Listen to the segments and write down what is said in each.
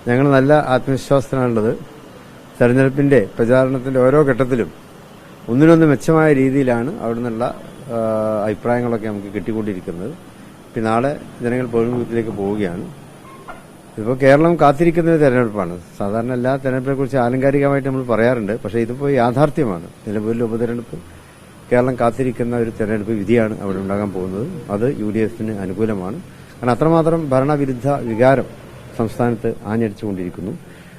ഞങ്ങൾ നല്ല ആത്മവിശ്വാസത്തിനാണുള്ളത്. തെരഞ്ഞെടുപ്പിന്റെ പ്രചാരണത്തിന്റെ ഓരോ ഘട്ടത്തിലും ഒന്നിനൊന്ന് മെച്ചമായ രീതിയിലാണ് അവിടെ നിന്നുള്ള അഭിപ്രായങ്ങളൊക്കെ നമുക്ക് കിട്ടിക്കൊണ്ടിരിക്കുന്നത്. പിന്നെ നാളെ ജനങ്ങൾ പോളിംഗ് ബൂത്തിലേക്ക് പോവുകയാണ്. ഇതിപ്പോൾ കേരളം കാത്തിരിക്കുന്ന ഒരു തെരഞ്ഞെടുപ്പാണ്. സാധാരണ എല്ലാ തെരഞ്ഞെടുപ്പിനെ കുറിച്ച് ആലങ്കാരികമായിട്ട് നമ്മൾ പറയാറുണ്ട്. പക്ഷേ ഇതിപ്പോൾ യാഥാർത്ഥ്യമാണ്. നിലമ്പൂരിലെ ഉപതെരഞ്ഞെടുപ്പ് കേരളം കാത്തിരിക്കുന്ന ഒരു തെരഞ്ഞെടുപ്പ് വിധിയാണ് അവിടെ ഉണ്ടാകാൻ പോകുന്നത്. അത് UDF-ന് അനുകൂലമാണ്. കാരണം അത്രമാത്രം ഭരണവിരുദ്ധ വികാരം സംസ്ഥാനത്ത് ആഞ്ഞടിച്ചുകൊണ്ടിരിക്കുന്നു.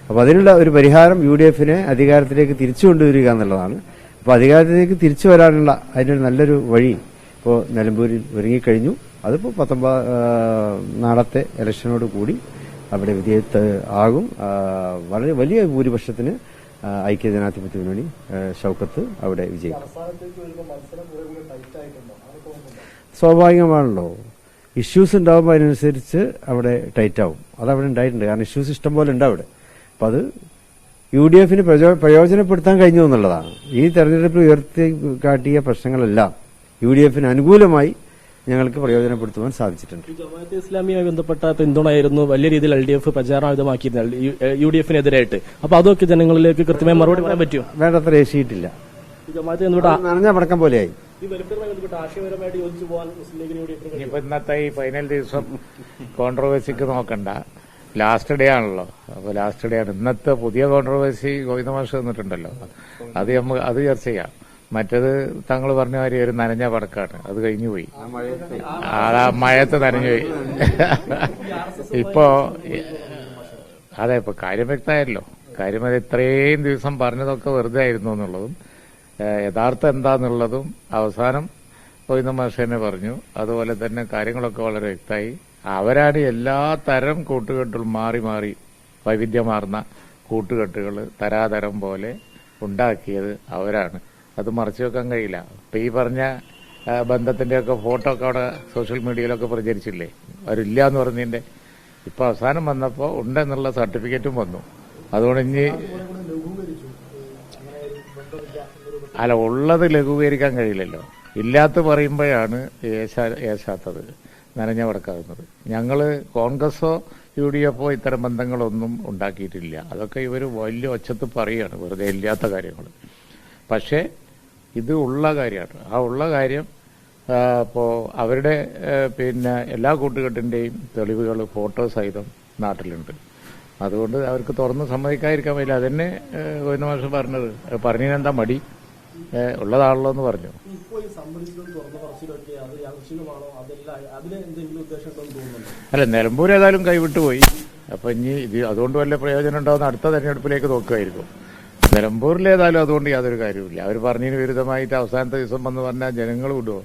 അപ്പോൾ അതിനുള്ള ഒരു പരിഹാരം UDF-നെ അധികാരത്തിലേക്ക് തിരിച്ചു കൊണ്ടുവരിക എന്നുള്ളതാണ്. അപ്പോൾ അധികാരത്തിലേക്ക് തിരിച്ചു വരാനുള്ള അതിനൊരു നല്ലൊരു വഴി ഇപ്പോൾ നിലമ്പൂരിൽ ഒരുങ്ങിക്കഴിഞ്ഞു. അതിപ്പോൾ 19 നാളത്തെ ഇലക്ഷനോട് കൂടി അവിടെ വിധേയത്ത് ആകും. വളരെ വലിയ ഭൂരിപക്ഷത്തിന് ഐക്യജനാധിപത്യ മുന്നണി ഷൌക്കത്ത് അവിടെ വിജയിക്കും. സ്വാഭാവികമാണല്ലോ, ഇഷ്യൂസ് ഉണ്ടാകുമ്പോൾ അതിനനുസരിച്ച് അവിടെ ടൈറ്റ് ആവും. അതവിടെ ഉണ്ടായിട്ടുണ്ട്. കാരണം ഇഷ്യൂസ് ഇഷ്ടം പോലെ ഉണ്ട് അവിടെ. അപ്പം അത് UDF-ന് പ്രയോജനപ്പെടുത്താൻ കഴിഞ്ഞു എന്നുള്ളതാണ്. ഈ തെരഞ്ഞെടുപ്പിൽ ഉയർത്തി കാട്ടിയ പ്രശ്നങ്ങളെല്ലാം UDF-ന് അനുകൂലമായി ഞങ്ങൾക്ക് പ്രയോജനപ്പെടുത്തുവാൻ സാധിച്ചിട്ടുണ്ട്. ജമാഅത്തെ ഇസ്ലാമിയുമായി ബന്ധപ്പെട്ട പിന്തുണയായിരുന്നു വലിയ രീതിയിൽ LDF പ്രചാരണായുധമാക്കിയിരുന്നത് UDF-നെതിരായിട്ട്. അപ്പൊ അതൊക്കെ ജനങ്ങളിലേക്ക് കൃത്യമായി മറുപടി പറയാൻ പറ്റുമോ? വേണ്ടത്ര ഏശിയിട്ടില്ല. നനഞ്ഞ പടക്കം പോലെയായി. ഇനിയിപ്പോ ഇന്നത്തെ ഈ ഫൈനൽ ദിവസം കോൺട്രവേഴ്സിക്ക് നോക്കണ്ട, ലാസ്റ്റ് ഡേ ആണല്ലോ. അപ്പൊ ലാസ്റ്റ് ഡേ ആണ്. ഇന്നത്തെ പുതിയ കോൺട്രവേഴ്സി ഗോവിന്ദ മാഷ് വന്നിട്ടുണ്ടല്ലോ, അത് ചർച്ച ചെയ്യാം. മറ്റത് താങ്കൾ പറഞ്ഞ മാതിരി ഒരു നനഞ്ഞ പടക്കാണ്, അത് കഴിഞ്ഞുപോയി. ആ മഴയത്ത് നനഞ്ഞുപോയി. ഇപ്പോ അതെ, ഇപ്പൊ കാര്യം വ്യക്തമായല്ലോ. കാര്യം അത് ഇത്രയും ദിവസം പറഞ്ഞതൊക്കെ വെറുതെ ആയിരുന്നു എന്നുള്ളതും യഥാർത്ഥം എന്താന്നുള്ളതും അവസാനം ഗോവിന്ദ മാഷ് തന്നെ പറഞ്ഞു. അതുപോലെ തന്നെ കാര്യങ്ങളൊക്കെ വളരെ വ്യക്തമായി. അവരാണ് എല്ലാ തരം കൂട്ടുകെട്ടുകളും മാറി മാറി വൈവിധ്യമാർന്ന കൂട്ടുകെട്ടുകൾ തരാതരം പോലെ ഉണ്ടാക്കിയത് അവരാണ്. അത് മറച്ചു വെക്കാൻ കഴിയില്ല. ഇപ്പൊ ഈ പറഞ്ഞ ബന്ധത്തിന്റെയൊക്കെ ഫോട്ടോ ഒക്കെ അവിടെ സോഷ്യൽ മീഡിയയിലൊക്കെ പ്രചരിച്ചില്ലേ, അവരില്ല എന്ന് പറഞ്ഞതിന്റെ. ഇപ്പൊ അവസാനം വന്നപ്പോ ഉണ്ടെന്നുള്ള സർട്ടിഫിക്കറ്റും വന്നു. അതുകൊണ്ട് ഇനി അല്ല, ഉള്ളത് ലഘൂകരിക്കാൻ കഴിയില്ലല്ലോ. ഇല്ലാത്ത പറയുമ്പോഴാണ് ഏശാത്തത്, നനഞ്ഞ വടക്കാകുന്നത്. ഞങ്ങള് കോൺഗ്രസോ UDF-ഓ ഇത്തരം ബന്ധങ്ങളൊന്നും ഉണ്ടാക്കിയിട്ടില്ല. അതൊക്കെ ഇവർ വലിയ ഒച്ചത്ത് പറയുകയാണ്, വെറുതെ ഇല്ലാത്ത കാര്യങ്ങൾ. പക്ഷേ ഇത് ഉള്ള കാര്യമാണ്. ആ ഉള്ള കാര്യം ഇപ്പോ അവരുടെ പിന്നെ എല്ലാ കൂട്ടുകെട്ടിന്റെയും തെളിവുകൾ ഫോട്ടോ സഹിതം നാട്ടിലുണ്ട്. അതുകൊണ്ട് അവർക്ക് തുറന്ന് സമ്മതിക്കാതിരിക്കാൻ പറ്റില്ല. അതന്നെ ഗോവിന്ദ മാഷ് പറഞ്ഞത്. പറഞ്ഞതിനെന്താ മടി, ഉള്ളതാണല്ലോ എന്ന് പറഞ്ഞു. അല്ല, നിലമ്പൂർ ഏതായാലും കൈവിട്ടുപോയി. അപ്പൊ ഇനി ഇത് അതുകൊണ്ട് വല്ല പ്രയോജനം ഉണ്ടാവുന്ന അടുത്ത തെരഞ്ഞെടുപ്പിലേക്ക് നോക്കുമായിരിക്കും. നിലമ്പൂരിലേതായാലും അതുകൊണ്ട് യാതൊരു കാര്യമില്ല. അവർ പറഞ്ഞതിന് വിരുദ്ധമായിട്ട് അവസാനത്തെ ദിവസം വന്ന് പറഞ്ഞാൽ ജനങ്ങൾ വിടുവോ?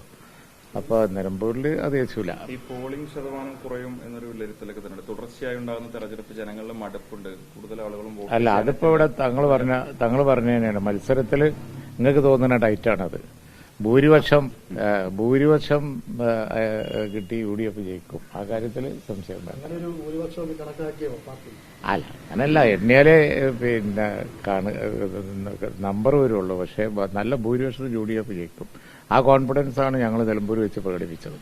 അപ്പൊ നിലമ്പൂരിൽ അത് യേശൂല. ഈ പോളിംഗ് ശതമാനം കുറയും എന്നൊരു വിലയിരുത്തലൊക്കെ തന്നെ തുടർച്ചയായി ഉണ്ടാകുന്ന തെരഞ്ഞെടുപ്പ് ജനങ്ങളുടെ മടുപ്പുണ്ട്, കൂടുതൽ ആളുകളും അല്ല. അതിപ്പോ ഇവിടെ തങ്ങൾ പറഞ്ഞ തന്നെയാണ്. മത്സരത്തിൽ നിങ്ങൾക്ക് തോന്നുന്ന ടൈറ്റാണത്. ഭൂരിപക്ഷം കിട്ടി UDF ജയിക്കും. ആ കാര്യത്തിൽ സംശയം വേണ്ട. അല്ല, അങ്ങനല്ല, എണ്ണിയാലേ പിന്നെ നമ്പർ വരുള്ളൂ. പക്ഷെ നല്ല ഭൂരിപക്ഷത്തിൽ UDF ജയിക്കും. ആ കോൺഫിഡൻസ് ആണ് ഞങ്ങൾ നിലമ്പൂർ വെച്ച് പ്രകടിപ്പിച്ചത്.